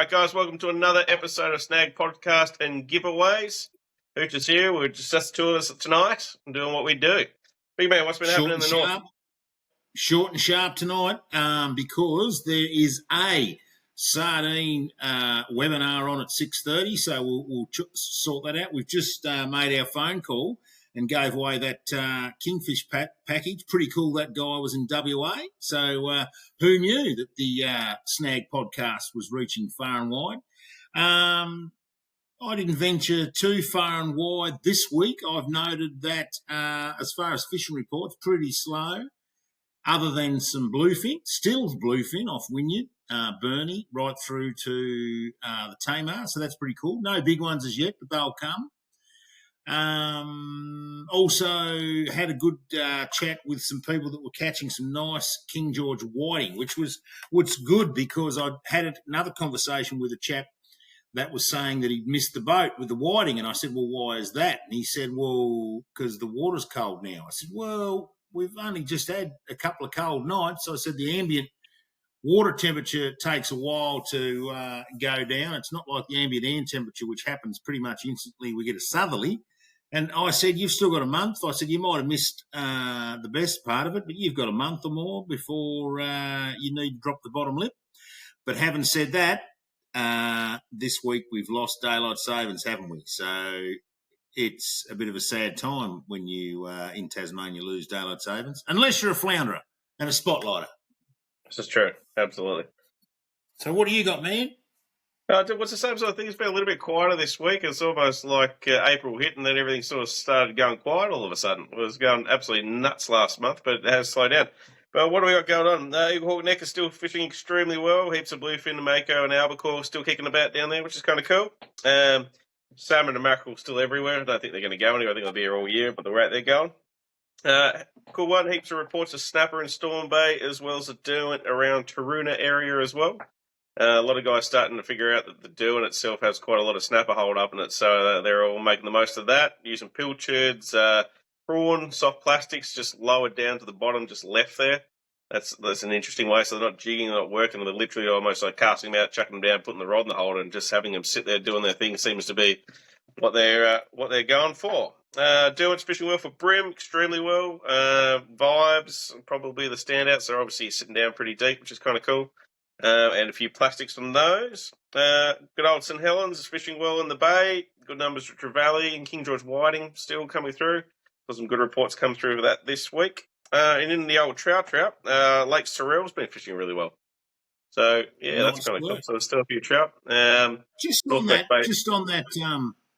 Right, guys, welcome to another episode of Snagged Podcast and Giveaways. Hooch is here. We're just us two of us tonight and doing what we do. Big man, what's been happening in the north? Short and sharp tonight because there is a sardine webinar on at 6:30, so we'll sort that out. We've just made our phone call and gave away that kingfish package. Pretty cool that guy was in WA. So who knew that the Snag podcast was reaching far and wide? I didn't venture too far and wide this week. I've noted that as far as fishing reports, pretty slow. Other than some bluefin, still bluefin off Wynyard, Burnie, right through to the Tamar. So that's pretty cool. No big ones as yet, but they'll come. Also had a good chat with some people that were catching some nice King George whiting, which was good because I'd had another conversation with a chap that was saying that he'd missed the boat with the whiting. And I said, well, why is that? And he said, well, because the water's cold now. I said, well, we've only just had a couple of cold nights. So I said the ambient water temperature takes a while to go down. It's not like the ambient air temperature, which happens pretty much instantly. We get a southerly. And I said, you've still got a month. I said, you might have missed the best part of it, but you've got a month or more before you need to drop the bottom lip. But having said that, this week we've lost daylight savings, haven't we? So it's a bit of a sad time when you in Tasmania lose daylight savings, unless you're a flounderer and a spotlighter. This is true, absolutely. So what do you got, man? What's the same sort of thing? It's been a little bit quieter this week. It's almost like April hit and then everything sort of started going quiet all of a sudden. It was going absolutely nuts last month, but it has slowed down. But what do we got going on? Eagle Hawk Neck is still fishing extremely well. Heaps of bluefin, mako, and albacore still kicking about down there, which is kind of cool. Salmon and mackerel still everywhere. I don't think they're going to go anywhere. I think they'll be here all year, but the rate they're going. Cool one. Heaps of reports of snapper in Storm Bay, as well as the Derwent around Taroona area as well. A lot of guys starting to figure out that the Derwent itself has quite a lot of snapper hold up in it, so they're all making the most of that, using pilchards, prawn, soft plastics, just lowered down to the bottom, just left there. That's an interesting way. So they're not jigging, they're not working. They're literally almost like casting them out, chucking them down, putting the rod in the holder, and just having them sit there doing their thing seems to be what they're going for. Derwent's fishing well for bream, extremely well. Vibes probably the standouts. They're obviously sitting down pretty deep, which is kind of cool. And a few plastics on those. Good old St Helens is fishing well in the bay. Good numbers for Trevally and King George whiting still coming through. Got some good reports come through for that this week. And in the old trout, Lake Sorrell's been fishing really well. So, yeah, nice, that's kind of cool. So there's still a few trout. Just on that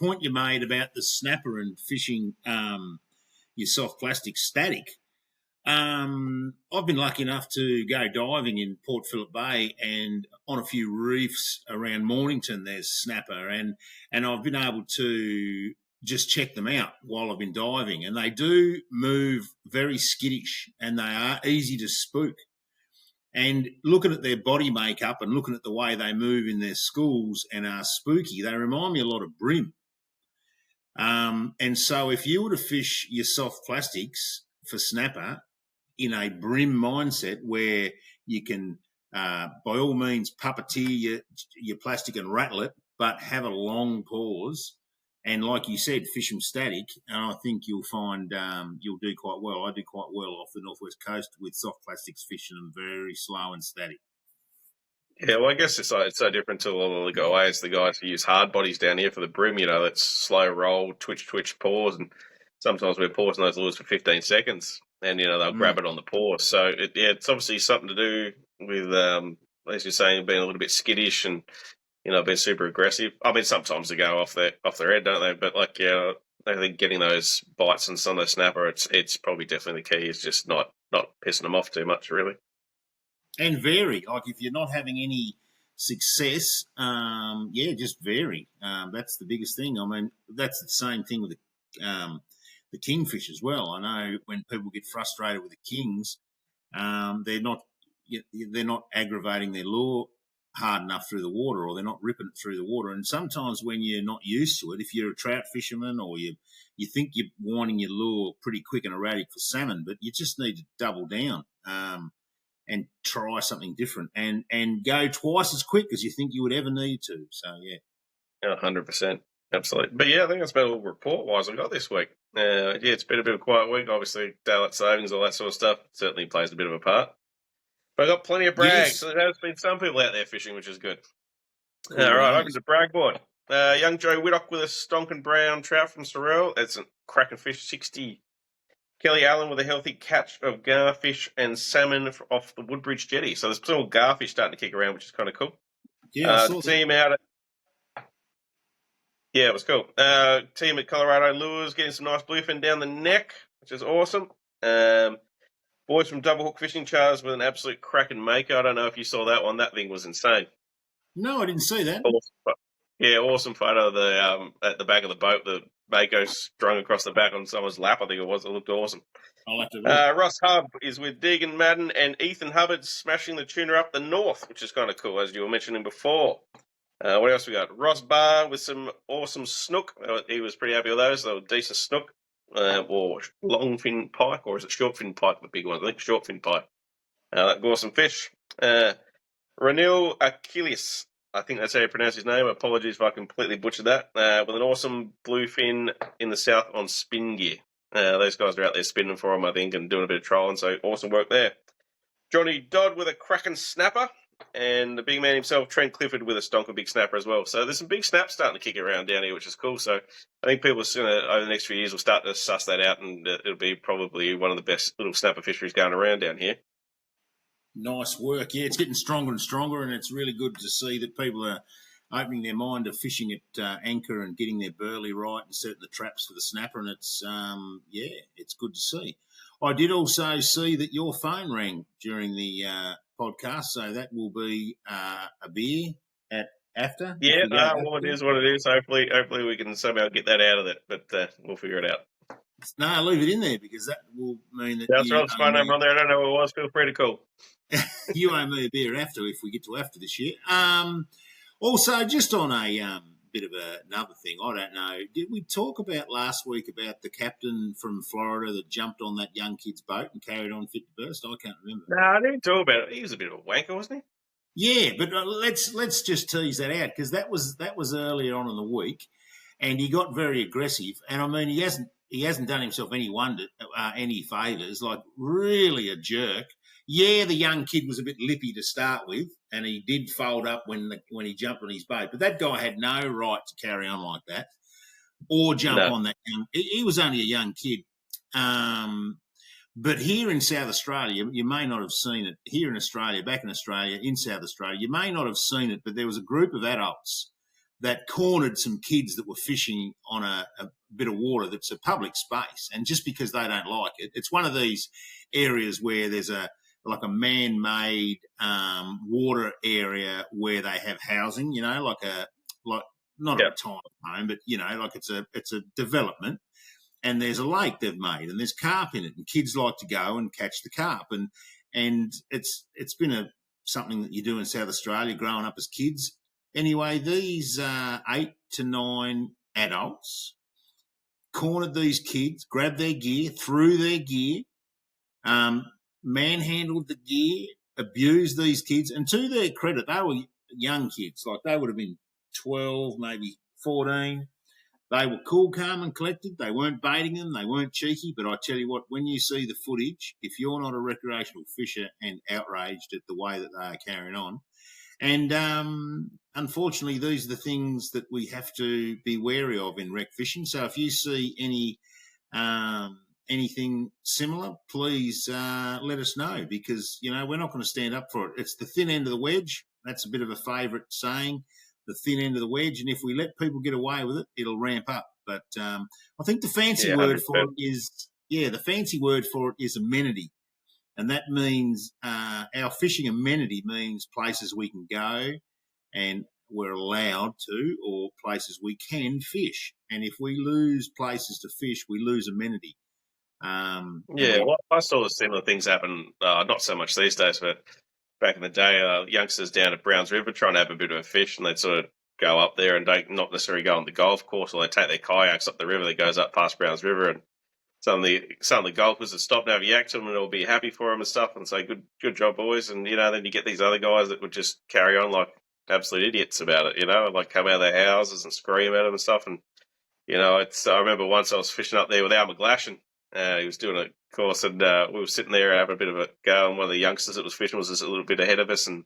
point you made about the snapper and fishing your soft plastic static, I've been lucky enough to go diving in Port Phillip Bay, and on a few reefs around Mornington there's snapper, and I've been able to just check them out while I've been diving, and they do move very skittish and they are easy to spook. And looking at their body makeup and looking at the way they move in their schools and are spooky, they remind me a lot of bream. And so if you were to fish your soft plastics for snapper in a bream mindset where you can, by all means, puppeteer your plastic and rattle it, but have a long pause. And like you said, fish them static, and I think you'll find you'll do quite well. I do quite well off the northwest coast with soft plastics, fishing them very slow and static. Yeah, well, I guess it's so different to a lot of the guys. The guys who use hard bodies down here for the bream, that's slow roll, twitch, pause, and sometimes we're pausing those lures for 15 seconds, and they'll grab it on the pause. So it's obviously something to do with, as you're saying, being a little bit skittish and being super aggressive. I mean, sometimes they go off their head, don't they? But I think getting those bites and some of the snapper, it's probably definitely the key. Is just not pissing them off too much, really. And vary. Like if you're not having any success, just vary. That's the biggest thing. I mean, that's the same thing with the kingfish as well. I know when people get frustrated with the kings, they're not aggravating their lure hard enough through the water, or they're not ripping it through the water. And sometimes when you're not used to it, if you're a trout fisherman or you think you're winding your lure pretty quick and erratic for salmon, but you just need to double down. and try something different and go twice as quick as you think you would ever need to. So, yeah. 100%. Absolutely. But yeah, I think that's about all report-wise I got this week. Yeah, it's been a bit of a quiet week. Obviously, daylight savings, all that sort of stuff certainly plays a bit of a part. But I got plenty of brags, Yes. so there has been some people out there fishing, which is good. Cool All right, over as. to brag board. Young Joe Widdock with a stonking brown trout from Sorrel. That's a cracking fish, 60. Kelly Allen with a healthy catch of garfish and salmon off the Woodbridge jetty. So there's still garfish starting to kick around, which is kind of cool. Yeah, I saw that. Team out at Yeah, it was cool. Team at Colorado Lures getting some nice bluefin down the neck, which is awesome. Boys from Double Hook Fishing Charters with an absolute cracking maker. I don't know if you saw that one. That thing was insane. No, I didn't see that. Awesome. Yeah, awesome photo of the at the back of the boat. The mako strung across the back on someone's lap, I think it was. It looked awesome. I'll have to look. Ross Hubb is with Deegan Madden and Ethan Hubbard smashing the tuna up the north, which is kind of cool, as you were mentioning before. What else we got? Ross Barr with some awesome snook. He was pretty happy with those. They were decent snook. Or longfin pike, or is it shortfin pike, the big one? I think shortfin pike. Awesome fish. Ranil Achilles, I think that's how you pronounce his name. Apologies if I completely butchered that. With an awesome bluefin in the south on spin gear. Those guys are out there spinning for him, I think, and doing a bit of trolling, so awesome work there. Johnny Dodd with a cracking snapper. And the big man himself, Trent Clifford, with a stonker big snapper as well. So there's some big snaps starting to kick around down here, which is cool. So I think people over the next few years will start to suss that out, and it'll be probably one of the best little snapper fisheries going around down here. Nice work. Yeah, it's getting stronger and stronger, and it's really good to see that people are opening their mind to fishing at anchor and getting their burley right and setting the traps for the snapper. And it's, it's good to see. I did also see that your phone rang during the podcast, so that will be a beer at after. Yeah, well, it is what it is. Hopefully we can somehow get that out of it, but we'll figure it out. No, leave it in there because that will mean that That's right. It's phone number on there. I don't know who it was. Feel free to call. You owe me a beer after if we get to after this year. Also, just on a bit of another thing, I don't know. Did we talk about last week about the captain from Florida that jumped on that young kid's boat and carried on fit to burst? I can't remember. No, I didn't talk about it. He was a bit of a wanker, wasn't he? Yeah, but let's just tease that out because that was earlier on in the week, and he got very aggressive. And I mean, he hasn't done himself any favours. Like really a jerk. Yeah, the young kid was a bit lippy to start with, and he did fold up when he jumped on his boat. But that guy had no right to carry on like that or jump on that young. He was only a young kid. But here in South Australia, you may not have seen it. Here in Australia, back in Australia, in South Australia, you may not have seen it, but there was a group of adults that cornered some kids that were fishing on a bit of water that's a public space. And just because they don't like it, it's one of these areas where there's a man-made water area where they have housing, like not a retirement home, but like it's a development, and there's a lake they've made, and there's carp in it, and kids like to go and catch the carp, and it's been something that you do in South Australia growing up as kids. Anyway, these 8 to 9 adults cornered these kids, grabbed their gear, threw their gear, manhandled the gear, abused these kids. And to their credit, they were young kids. Like they would have been 12, maybe 14. They were cool, calm and collected. They weren't baiting them. They weren't cheeky. But I tell you what, when you see the footage, if you're not a recreational fisher and outraged at the way that they are carrying on, and unfortunately, these are the things that we have to be wary of in rec fishing. So if you see anything similar, please let us know because, we're not going to stand up for it. It's the thin end of the wedge. That's a bit of a favourite saying, the thin end of the wedge. And if we let people get away with it, it'll ramp up. But I think the fancy word for it is amenity. And that means our fishing amenity means places we can go and we're allowed to, or places we can fish. And if we lose places to fish, we lose amenity. Well, I saw similar things happen, not so much these days, but back in the day, youngsters down at Browns River trying to have a bit of a fish, and they'd sort of go up there and not necessarily go on the golf course, or they take their kayaks up the river that goes up past Browns River, and some of the golfers have stopped and have a yak to them and will be happy for them and stuff and say, good job, boys. And, then you get these other guys that would just carry on like absolute idiots about it, and like come out of their houses and scream at them and stuff. And, I remember once I was fishing up there with Al McGlashan. He was doing a course, and we were sitting there having a bit of a go, and one of the youngsters that was fishing was just a little bit ahead of us, and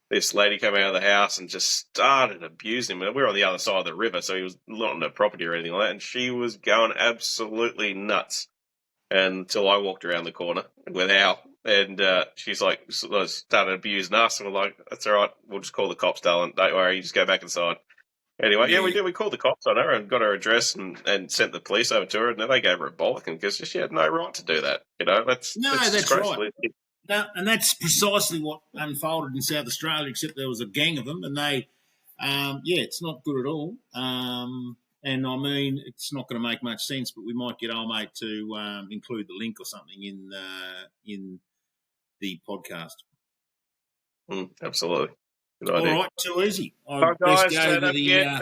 this lady came out of the house and just started abusing him. And we were on the other side of the river, so he was not on her property or anything like that. And she was going absolutely nuts until I walked around the corner with Al. And she's like, started abusing us. And we're like, that's all right. We'll just call the cops, darling. Don't worry. You just go back inside. Anyway, yeah, we did. We called the cops on her and got her address and sent the police over to her. And then they gave her a bollocking because she had no right to do that. That's right. No, and that's precisely what unfolded in South Australia, except there was a gang of them, and they, it's not good at all. And I mean, it's not going to make much sense, but we might get old mate to include the link or something in the podcast. Absolutely. Good idea. All right, too easy. All right, guys, don't forget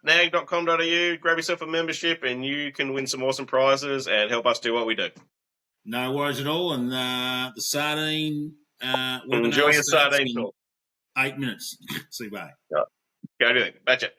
www.snag.com.au, grab yourself a membership, and you can win some awesome prizes and help us do what we do. No worries at all. And the sardine webinar. Enjoy your sardine talk. 8 minutes. See you, bye. Go do it. Batch it.